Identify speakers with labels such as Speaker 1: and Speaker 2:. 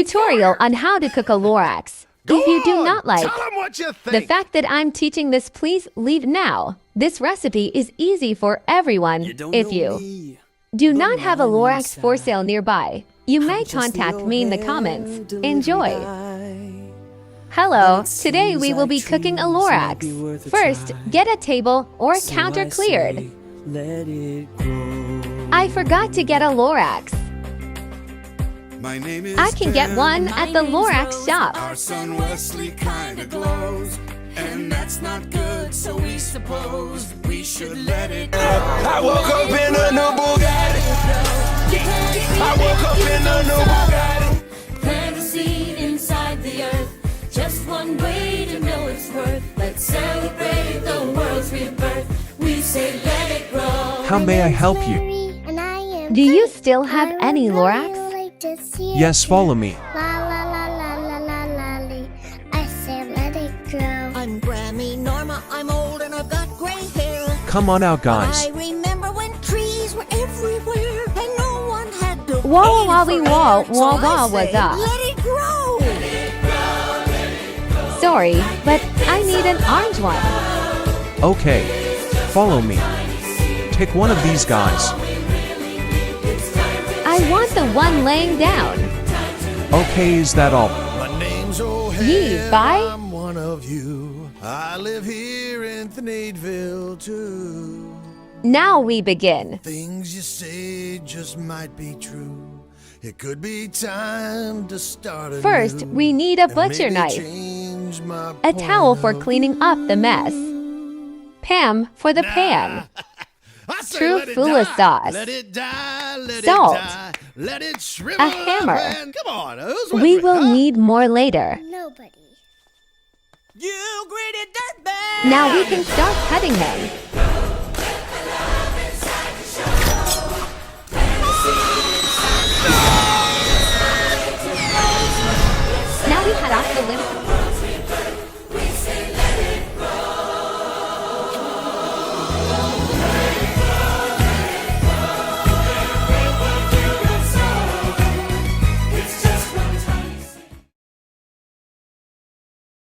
Speaker 1: Tutorial on how to cook a Lorax. If you do not like the fact that I'm teaching this, please leave now. This recipe is easy for everyone. If you do not have a Lorax for sale nearby, you may contact me in the comments. Enjoy! Hello, today we will be cooking a Lorax. First, get a table or counter cleared. I forgot to get a Lorax. I can get one at the Lorax shop.
Speaker 2: Our son Wesley kinda glows, and that's not good, so we suppose we should let it go.
Speaker 3: I woke up in a new Bugatti. I woke up in a new Bugatti.
Speaker 4: Plant a seed inside the earth, just one way to know its worth. Let's celebrate the world's rebirth. We say let it grow.
Speaker 5: How may I help you?
Speaker 1: Do you still have any Lorax?
Speaker 5: Yes, follow me.
Speaker 6: I say let it grow.
Speaker 7: I'm Grammy Norma, I'm old and I've got gray hair.
Speaker 5: Come on out, guys.
Speaker 7: I remember when trees were everywhere and no one had to
Speaker 1: Wall,
Speaker 7: pay
Speaker 1: wally,
Speaker 7: for
Speaker 1: wall,
Speaker 7: it. So
Speaker 1: wall,
Speaker 7: I
Speaker 1: wall was
Speaker 7: say,
Speaker 1: up.
Speaker 7: let it grow.
Speaker 1: Sorry, but I need an orange one.
Speaker 5: Okay, follow me. Pick one of these guys.
Speaker 1: I want the one laying down.
Speaker 5: Okay, is that all?
Speaker 3: My name's
Speaker 1: Yee,
Speaker 3: O'Hare.
Speaker 1: bye.
Speaker 3: I'm one of you. I live here in Thneedville too.
Speaker 1: Now we begin.
Speaker 3: Things you say just might be true. It could be time to start anew.
Speaker 1: First, we need a
Speaker 3: And
Speaker 1: butcher
Speaker 3: maybe
Speaker 1: knife,
Speaker 3: change my
Speaker 1: a
Speaker 3: point
Speaker 1: towel for
Speaker 3: of
Speaker 1: cleaning up the mess, Pam for the pan,
Speaker 3: I say
Speaker 1: True
Speaker 3: let it
Speaker 1: Fula
Speaker 3: die,
Speaker 1: sauce,
Speaker 3: let it die, let
Speaker 1: salt,
Speaker 3: it die, let it shrivel
Speaker 1: a hammer.
Speaker 3: up and come on, who's with
Speaker 1: We
Speaker 3: me,
Speaker 1: will
Speaker 3: huh?
Speaker 1: need more later.
Speaker 6: Nobody.
Speaker 7: You greedy dirtbag.
Speaker 1: Now we can start cutting him. Now we cut off the limb.